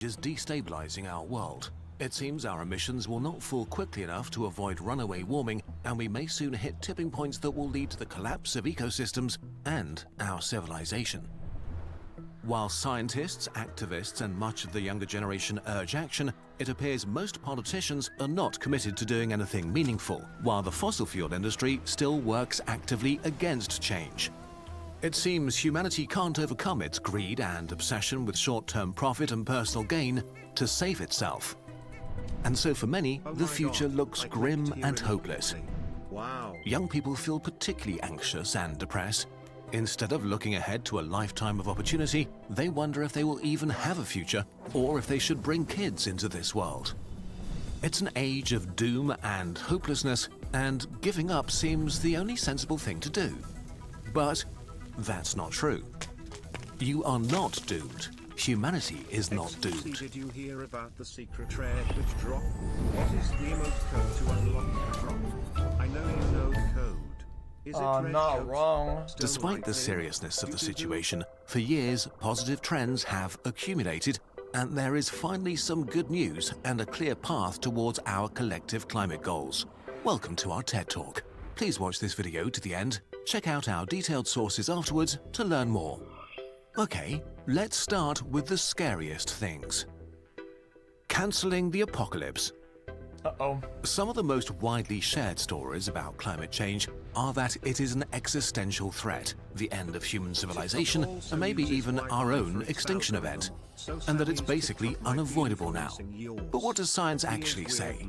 is destabilizing our world. It seems our emissions will not fall quickly enough to avoid runaway warming, and we may soon hit tipping points that will lead to the collapse of ecosystems and our civilization. While scientists, activists, and much of the younger generation urge action, it appears most politicians are not committed to doing anything meaningful, while the fossil fuel industry still works actively against change. It seems humanity can't overcome its greed and obsession with short-term profit and personal gain to save itself. And so for many, the future looks grim and hopeless. Wow. Young people feel particularly anxious and depressed. Instead of looking ahead to a lifetime of opportunity, they wonder if they will even have a future or if they should bring kids into this world. It's an age of doom and hopelessness, and giving up seems the only sensible thing to do. But that's not true. You are not doomed. Humanity is not xQc, doomed. did you hear about the secret trade which drop? What is the emote code to unlock the drop? I know you know the code. Is it red not coats? wrong. Still Despite right the there? seriousness of the situation, for years positive trends have accumulated, and there is finally some good news and a clear path towards our collective climate goals. Welcome to our TED Talk. Please watch this video to the end. Check out our detailed sources afterwards to learn more. Okay, let's start with the scariest things. Cancelling the apocalypse. Uh-oh. Some of the most widely shared stories about climate change are that it is an existential threat, the end of human civilization, and maybe even our own extinction event, and that it's basically unavoidable now. But what does science actually say?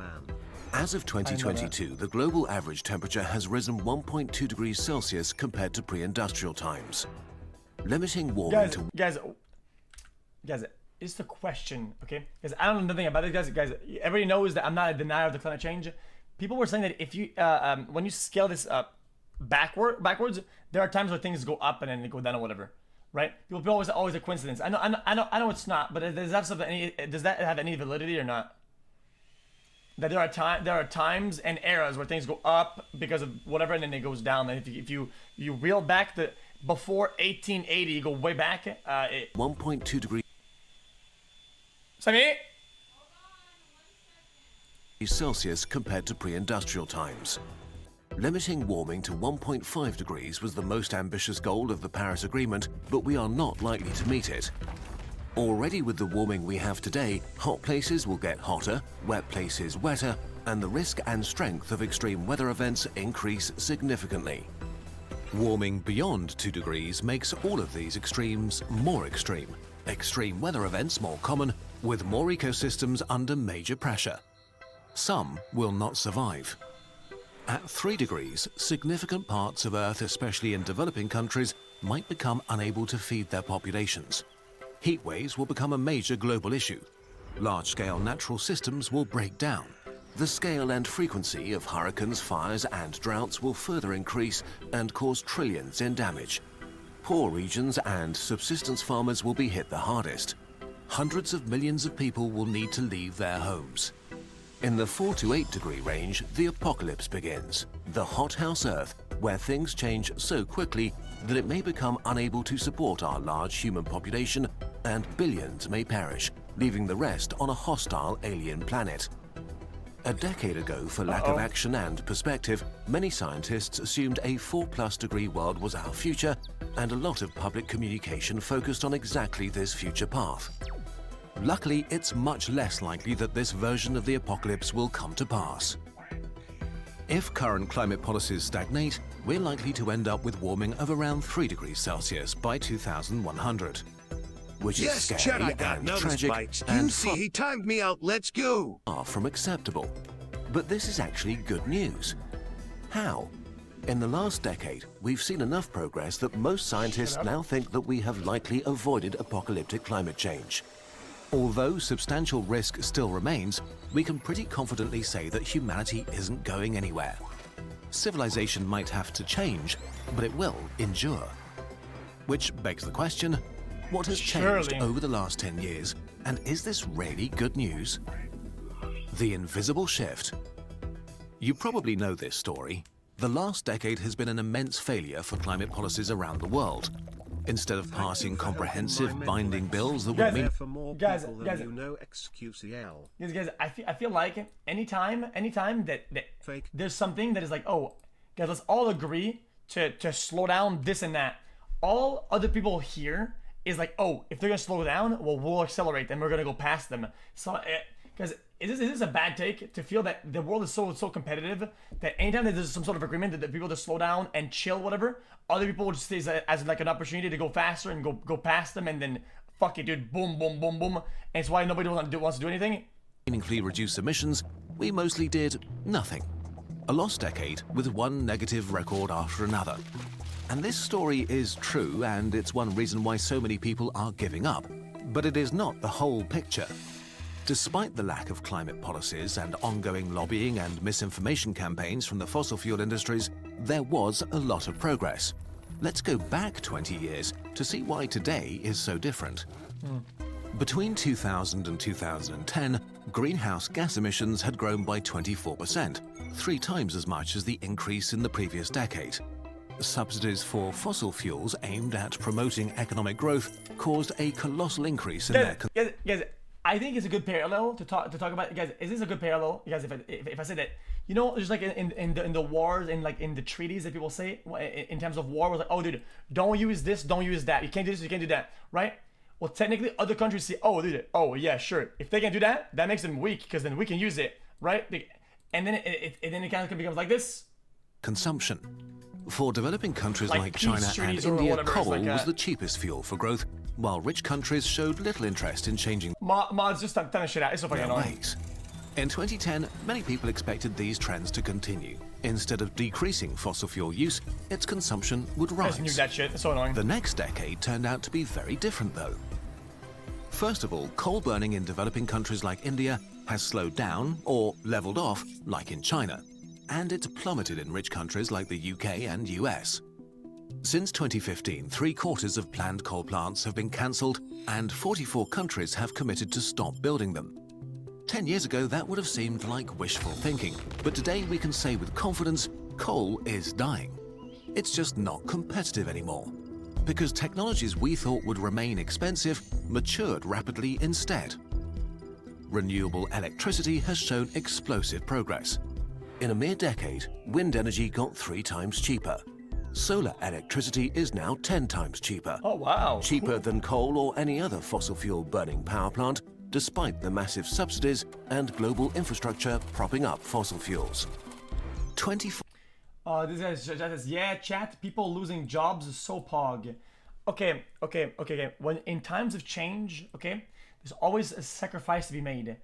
As of 2022, the global average temperature has risen 1.2 degrees Celsius compared to pre-industrial times. Limiting warming to Guys, it's the question, okay? Because I don't know nothing about it, guys. Everybody knows that I'm not a denier of the climate change. People were saying that if you, when you scale this up backwards, there are times where things go up and then they go down or whatever, right? People always a coincidence. I know it's not, but does that have any validity or not? That there are times and eras where things go up because of whatever, and then it goes down. And if you reel back the before 1880, you go way back. 1.2 degrees Sammy? Celsius compared to pre-industrial times. Limiting warming to 1.5 degrees was the most ambitious goal of the Paris Agreement, but we are not likely to meet it. Already with the warming we have today, hot places will get hotter, wet places wetter, and the risk and strength of extreme weather events increase significantly. Warming beyond 2 degrees makes all of these extremes more extreme. Extreme weather events more common, with more ecosystems under major pressure. Some will not survive. At 3 degrees, significant parts of Earth, especially in developing countries, might become unable to feed their populations. Heat waves will become a major global issue. Large-scale natural systems will break down. The scale and frequency of hurricanes, fires, and droughts will further increase and cause trillions in damage. Poor regions and subsistence farmers will be hit the hardest. Hundreds of millions of people will need to leave their homes. In the 4 to 8 degree range, the apocalypse begins. The hothouse Earth, where things change so quickly that it may become unable to support our large human population, and billions may perish, leaving the rest on a hostile alien planet. A decade ago, for lack of action and perspective, many scientists assumed a 4+ degree world was our future, and a lot of public communication focused on exactly this future path. Luckily, it's much less likely that this version of the apocalypse will come to pass. If current climate policies stagnate, we're likely to end up with warming of around 3 degrees Celsius by 2100. Which is Yes, scary Chad, I got and noticed tragic by and xQc. He timed me out. Let's go. far from acceptable. But this is actually good news. How? In the last decade, we've seen enough progress that most scientists now think that we have likely avoided apocalyptic climate change. Although substantial risk still remains, we can pretty confidently say that humanity isn't going anywhere. Civilization might have to change, but it will endure. Which begs the question, what has changed over the last 10 years, and is this really good news? The invisible shift. You probably know this story. The last decade has been an immense failure for climate policies around the world. Instead of passing comprehensive binding bills that would Guys, mean For more Guys, people than guys. you know xQcL. Guys, I feel like anytime that Fake. there's something that is like, oh, guys, let's all agree to slow down this and that. All other people here is like, oh, if they're gonna slow down, well, we'll accelerate and we're gonna go past them. So, guys, is this a bad take to feel that the world is so competitive that anytime that there's some sort of agreement that people just slow down and chill, whatever, other people will just see it as like an opportunity to go faster and go past them, and then fuck it, dude, boom, boom, boom, boom, and it's why nobody wants to do anything. meaningfully reduce emissions, we mostly did nothing. A lost decade with one negative record after another. And this story is true, and it's one reason why so many people are giving up. But it is not the whole picture. Despite the lack of climate policies and ongoing lobbying and misinformation campaigns from the fossil fuel industries, there was a lot of progress. Let's go back 20 years to see why today is so different. Between 2000 and 2010, greenhouse gas emissions had grown by 24%, 3 times as much as the increase in the previous decade. Subsidies for fossil fuels aimed at promoting economic growth caused a colossal increase in their... Guys, I think it's a good parallel to talk about. Guys, is this a good parallel? Guys, if I say that, you know, just like in the wars and like in the treaties that people say in terms of war, was like, oh, dude, don't use this, don't use that. You can't do this, you can't do that, right? Well, technically, other countries say, oh, dude, oh yeah, sure. If they can do that, that makes them weak because then we can use it, right? And then it kind of becomes like this. Consumption. For developing countries like peace China and treaties or India, whatever, it's coal like was the cheapest fuel for growth, while rich countries showed little interest in changing Mods, just turn shit out. It's so fucking their annoying. ways. In 2010, many people expected these trends to continue. Instead of decreasing fossil fuel use, its consumption would I just knew rise. that shit. It's so annoying. The next decade turned out to be very different, though. First of all, coal burning in developing countries like India has slowed down or leveled off, like in China, and it's plummeted in rich countries like the UK and US. Since 2015, 3/4 of planned coal plants have been cancelled, and 44 countries have committed to stop building them. 10 years ago, that would have seemed like wishful thinking, but today we can say with confidence, coal is dying. It's just not competitive anymore, because technologies we thought would remain expensive matured rapidly instead. Renewable electricity has shown explosive progress. In a mere decade, wind energy got 3 times cheaper. Solar electricity is now 10 times cheaper. Oh wow. Cheaper than coal or any other fossil fuel burning power plant, despite the massive subsidies and global infrastructure propping up fossil fuels. 24 This guy says, yeah, chat, people losing jobs is so pog. Okay. When in times of change, okay, there's always a sacrifice to be made.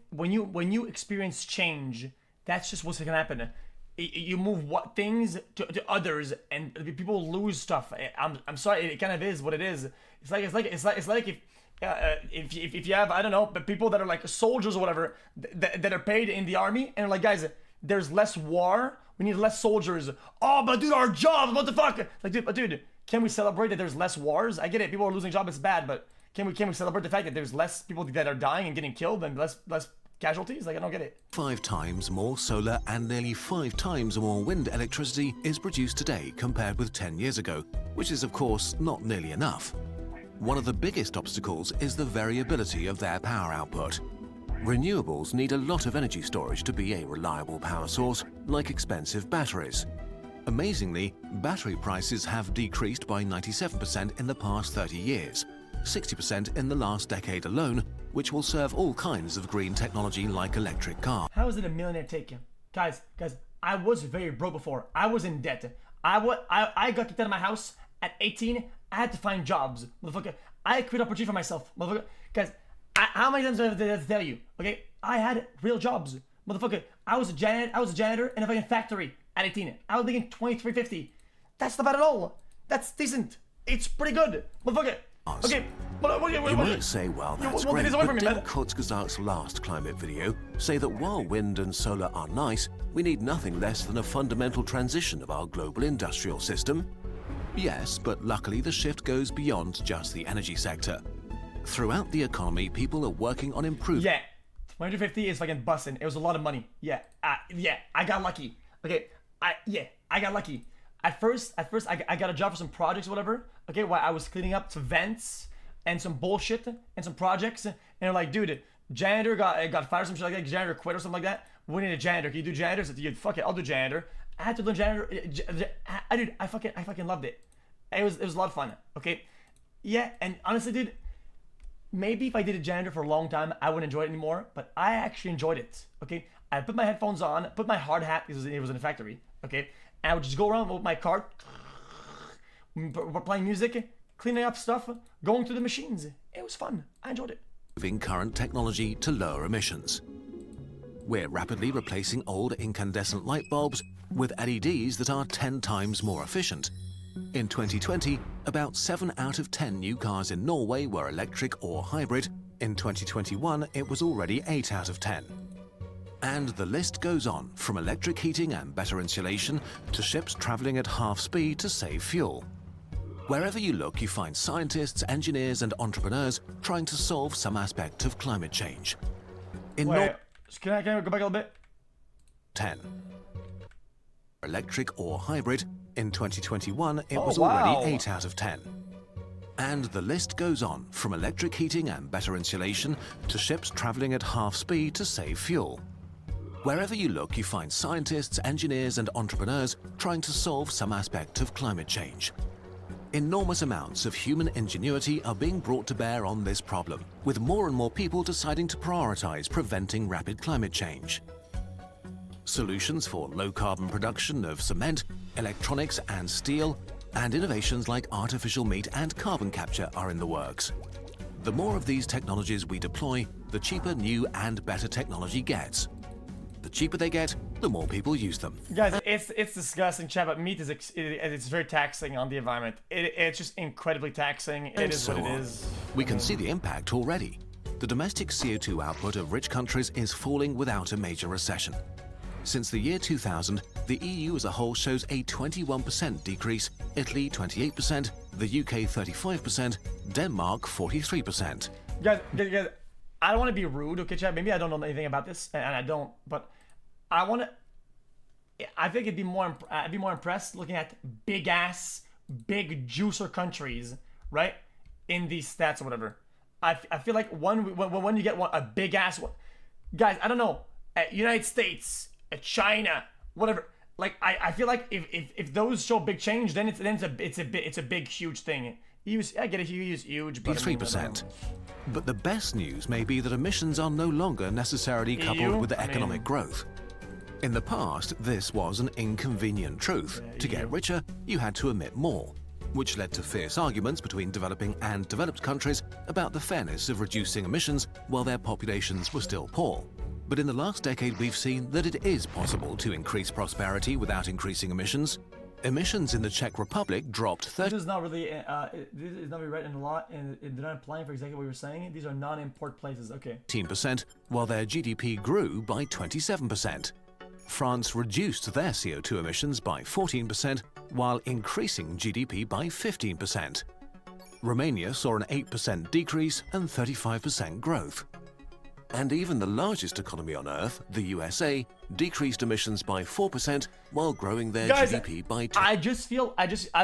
When you experience change, that's just what's gonna happen. You move things to others, and people lose stuff. I'm sorry, it kind of is what it is. It's like if you have, I don't know, but people that are like soldiers or whatever that are paid in the army, and are like, guys, there's less war, we need less soldiers. Oh, but dude, our jobs, what the fuck? Like, dude, can we celebrate that there's less wars? I get it, people are losing jobs, it's bad, but can we celebrate the fact that there's less people that are dying and getting killed and less casualties? Like, I don't get it. 5 times more solar and nearly 5 times more wind electricity is produced today compared with 10 years ago, which is of course not nearly enough. One of the biggest obstacles is the variability of their power output. Renewables need a lot of energy storage to be a reliable power source, like expensive batteries. Amazingly, battery prices have decreased by 97% in the past 30 years, 60% in the last decade alone, which will serve all kinds of green technology like electric cars. How is it a millionaire take? Guys, I was very broke before. I was in debt. I got kicked out of my house at 18. I had to find jobs. Motherfucker, I created opportunity for myself. Motherfucker, guys, how many times did I have to tell you? Okay, I had real jobs. Motherfucker, I was a janitor in a fucking factory at 18. I was making $23.50. That's not bad at all. That's decent. It's pretty good. Motherfucker. Okay, You might say, well, that's won't great, get this away from but me, didn't man. Kurzgesagt's last climate video say that while wind and solar are nice, we need nothing less than a fundamental transition of our global industrial system? Yes, but luckily the shift goes beyond just the energy sector. Throughout the economy, people are working on improving... Yeah, 250 is fucking busting. It was a lot of money. Yeah, I got lucky. Okay, I got lucky. at first, I got a job for some projects or whatever. Okay, while I was cleaning up some vents and some bullshit and some projects, and they're like, dude, janitor got fired or some shit like that. Janitor quit or something like that. We need a janitor. Can you do janitor? I said, dude, fuck it, I'll do janitor. I had to learn janitor. I fucking loved it. It was a lot of fun. Okay, yeah, and honestly, dude, maybe if I did a janitor for a long time, I wouldn't enjoy it anymore. But I actually enjoyed it. Okay, I put my headphones on, put my hard hat because it was in a factory. Okay, and I would just go around with my cart, playing music, cleaning up stuff, going through the machines. It was fun. I enjoyed it. Moving current technology to lower emissions. We're rapidly replacing old incandescent light bulbs with LEDs that are 10 times more efficient. In 2020, about 7 out of 10 new cars in Norway were electric or hybrid. In 2021, it was already 8 out of 10. And the list goes on, from electric heating and better insulation to ships traveling at half speed to save fuel. Wherever you look, you find scientists, engineers, and entrepreneurs trying to solve some aspect of climate change. In Wait, can I go back a little bit? 10. Electric or hybrid. In 2021, it was wow. already 8 out of 10. And the list goes on, from electric heating and better insulation to ships traveling at half speed to save fuel. Wherever you look, you find scientists, engineers, and entrepreneurs trying to solve some aspect of climate change. Enormous amounts of human ingenuity are being brought to bear on this problem, with more and more people deciding to prioritize preventing rapid climate change. Solutions for low-carbon production of cement, electronics, and steel, and innovations like artificial meat and carbon capture are in the works. The more of these technologies we deploy, the cheaper new and better technology gets. The cheaper they get, the more people use them. Guys, it's disgusting, chat, but meat it's very taxing on the environment. It's just incredibly taxing. It is what it is. We can see the impact already. The domestic CO2 output of rich countries is falling without a major recession. Since the year 2000, the EU as a whole shows a 21% decrease, Italy 28%, the UK 35%, Denmark 43%. Guys, I don't want to be rude, okay, chat? Maybe I don't know anything about this, and I don't, but I want to. I think I'd be more impressed looking at big juicer countries, right? In these stats or whatever. I feel like when you get a big ass one, guys, I don't know, United States, China, whatever. Like I feel like if those show big change, then it's a big huge thing. I get it, huge, but 3%. But the best news may be that emissions are no longer necessarily coupled with the economic growth. In the past, this was an inconvenient truth. To get richer, you had to emit more, which led to fierce arguments between developing and developed countries about the fairness of reducing emissions while their populations were still poor. But in the last decade, we've seen that it is possible to increase prosperity without increasing emissions. Emissions in the Czech Republic dropped 30%. This is not really right in the law, and they're not applying for exactly what you're saying. These are non-import places. Okay. 18%, while their GDP grew by 27%. France reduced their CO2 emissions by 14%, while increasing GDP by 15%. Romania saw an 8% decrease and 35% growth. And even the largest economy on Earth, the USA, decreased emissions by 4% while growing their GDP by 2%. I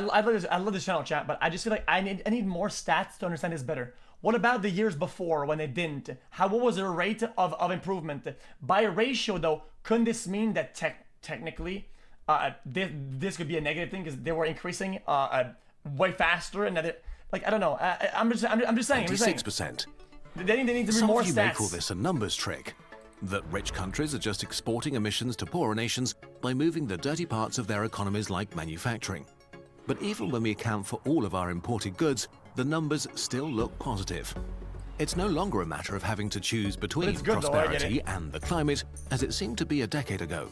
love this channel, chat, but I just feel like I need more stats to understand this better. What about the years before when they didn't? What was their rate of improvement? By ratio, though, couldn't this mean that technically this could be a negative thing because they were increasing way faster and that I don't know. I'm just saying. 26%. They need to be Some more of you stats. may call this a numbers trick, that rich countries are just exporting emissions to poorer nations by moving the dirty parts of their economies like manufacturing. But even when we account for all of our imported goods, the numbers still look positive. It's no longer a matter of having to choose between prosperity and the climate, as it seemed to be a decade ago.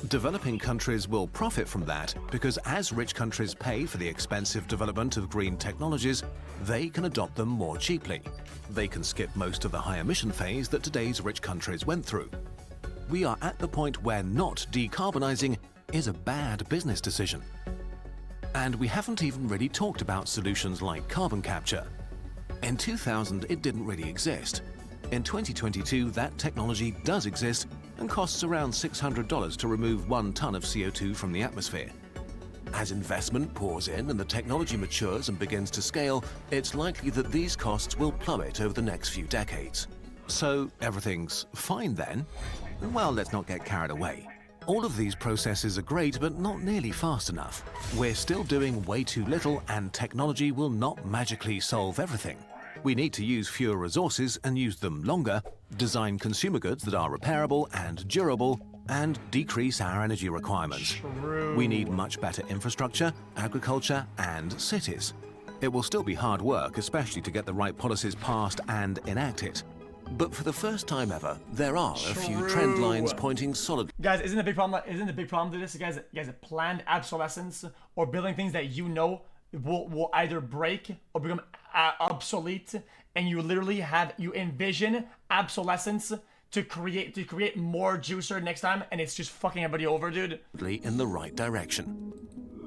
Developing countries will profit from that because as rich countries pay for the expensive development of green technologies, they can adopt them more cheaply. They can skip most of the high emission phase that today's rich countries went through. We are at the point where not decarbonizing is a bad business decision. And we haven't even really talked about solutions like carbon capture. In 2000, it didn't really exist. In 2022, that technology does exist and costs around $600 to remove 1 ton of CO2 from the atmosphere. As investment pours in and the technology matures and begins to scale, it's likely that these costs will plummet over the next few decades. So everything's fine then? Well, let's not get carried away. All of these processes are great, but not nearly fast enough. We're still doing way too little, and technology will not magically solve everything. We need to use fewer resources and use them longer, design consumer goods that are repairable and durable, and decrease our energy requirements. True. We need much better infrastructure, agriculture, and cities. It will still be hard work, especially to get the right policies passed and enacted. But for the first time ever, there are a few trend lines pointing solid. Guys, isn't the big problem? Isn't the big problem to this, guys? Planned obsolescence or building things that you know will either break or become obsolete, and you literally envision obsolescence to create more juicer next time, and it's just fucking everybody over, dude. In the right direction.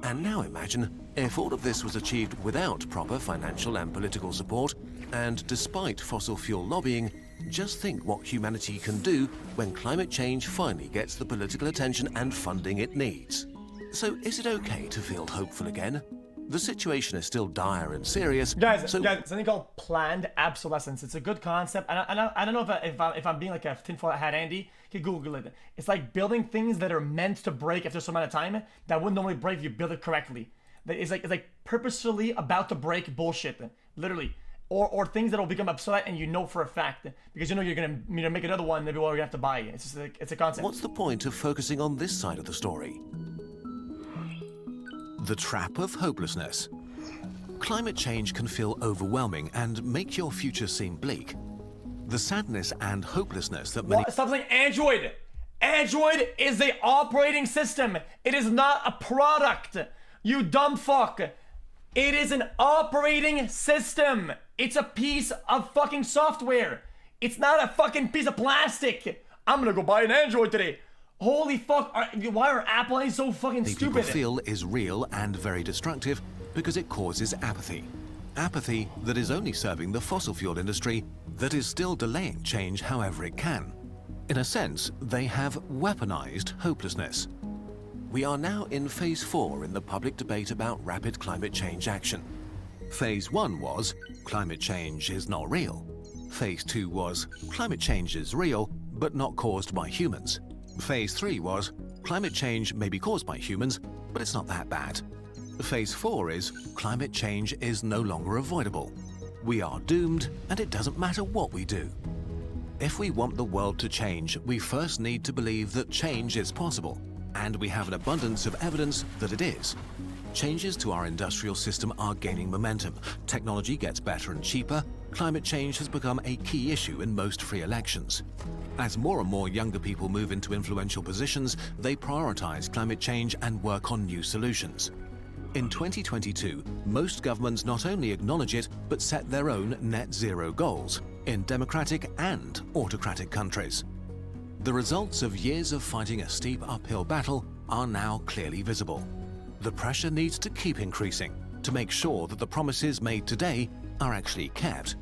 And now imagine if all of this was achieved without proper financial and political support, and despite fossil fuel lobbying. Just think what humanity can do when climate change finally gets the political attention and funding it needs. So is it okay to feel hopeful again? The situation is still dire and serious. Guys, something called planned obsolescence. It's a good concept. I don't know if I'm being like a tinfoil hat Andy. You can Google it. It's like building things that are meant to break after some amount of time that wouldn't normally break if you build it correctly. It's like purposefully about to break bullshit, literally. Or things that will become obsolete and you know for a fact because you know you're gonna make another one, maybe you're gonna have to buy it. It's just like, it's a concept. What's the point of focusing on this side of the story? The trap of hopelessness. Climate change can feel overwhelming and make your future seem bleak. The sadness and hopelessness that many— Stop saying Android! Android is an operating system. It is not a product. You dumb fuck. It is an operating system. It's a piece of fucking software. It's not a fucking piece of plastic. I'm gonna go buy an Android today. Holy fuck, why are Apple so fucking stupid? People feel is real and very destructive because it causes apathy. Apathy that is only serving the fossil fuel industry that is still delaying change however it can. In a sense, they have weaponized hopelessness. We are now in Phase 4 in the public debate about rapid climate change action. Phase 1 was, climate change is not real. Phase 2 was, climate change is real, but not caused by humans. Phase 3 was, climate change may be caused by humans, but it's not that bad. Phase 4 is, climate change is no longer avoidable. We are doomed, and it doesn't matter what we do. If we want the world to change, we first need to believe that change is possible. And we have an abundance of evidence that it is. Changes to our industrial system are gaining momentum. Technology gets better and cheaper. Climate change has become a key issue in most free elections. As more and more younger people move into influential positions, they prioritize climate change and work on new solutions. In 2022, most governments not only acknowledge it, but set their own net zero goals in democratic and autocratic countries. The results of years of fighting a steep uphill battle are now clearly visible. The pressure needs to keep increasing to make sure that the promises made today are actually kept.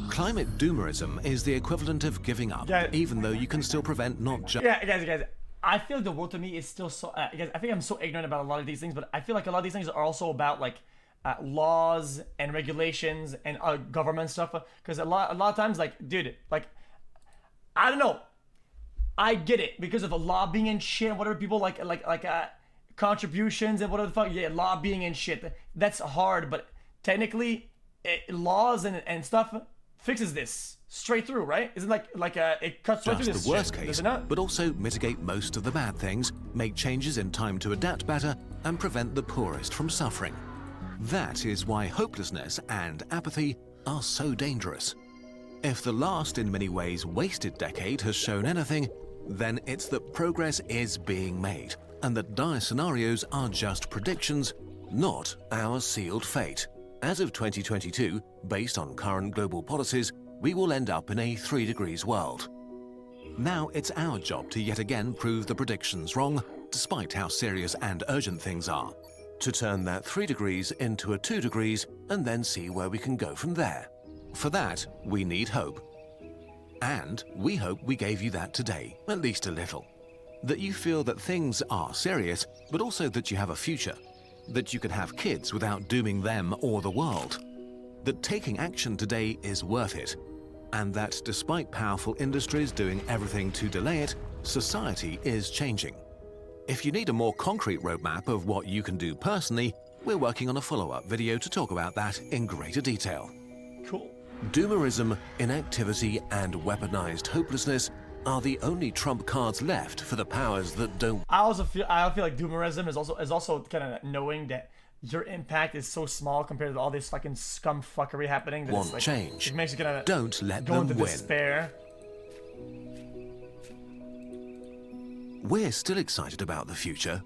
Climate doomerism is the equivalent of giving up, even though you can still prevent not just— guys, I feel the world to me is still so— guys, I think I'm so ignorant about a lot of these things, but I feel like a lot of these things are also about like laws and regulations and government stuff. Because a lot of times, like, dude, like, I don't know. I get it because of the lobbying and shit, whatever people like contributions and whatever the fuck. Yeah, lobbying and shit. That's hard, but technically, laws and stuff fixes this straight through, right? Isn't it cuts straight through this the worst shit, case, does it not? but also mitigate most of the bad things, make changes in time to adapt better, and prevent the poorest from suffering. That is why hopelessness and apathy are so dangerous. If the last, in many ways, wasted decade has shown anything, then it's that progress is being made, and that dire scenarios are just predictions, not our sealed fate. As of 2022, based on current global policies, we will end up in a 3 degrees world. Now it's our job to yet again prove the predictions wrong, despite how serious and urgent things are. To turn that 3 degrees into a 2 degrees, and then see where we can go from there. For that, we need hope. And we hope we gave you that today, at least a little. That you feel that things are serious, but also that you have a future. That you can have kids without dooming them or the world. That taking action today is worth it. And that despite powerful industries doing everything to delay it, society is changing. If you need a more concrete roadmap of what you can do personally, we're working on a follow-up video to talk about that in greater detail. Cool. Doomerism, inactivity, and weaponized hopelessness are the only trump cards left for the powers that don't. I feel like doomerism is also kind of knowing that your impact is so small compared to all this fucking scum fuckery happening that Want it's like, change. It makes you kind of Don't let go them into win. despair. We're still excited about the future,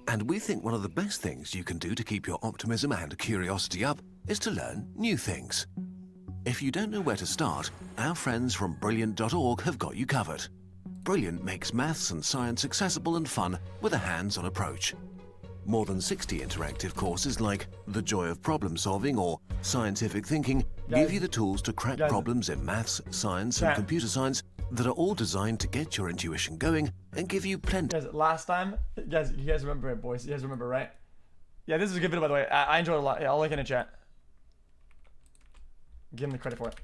and we think one of the best things you can do to keep your optimism and curiosity up is to learn new things. If you don't know where to start, our friends from Brilliant.org have got you covered. Brilliant makes maths and science accessible and fun with a hands-on approach. More than 60 interactive courses like The Joy of Problem Solving or Scientific Thinking give you the tools to crack problems in maths, science, and computer science that are all designed to get your intuition going and give you plenty. Guys, last time, you guys remember it, boys? You guys remember, right? Yeah, this is a good video, by the way. I enjoyed it a lot. Yeah, I'll link it in the chat. Give him the credit for it.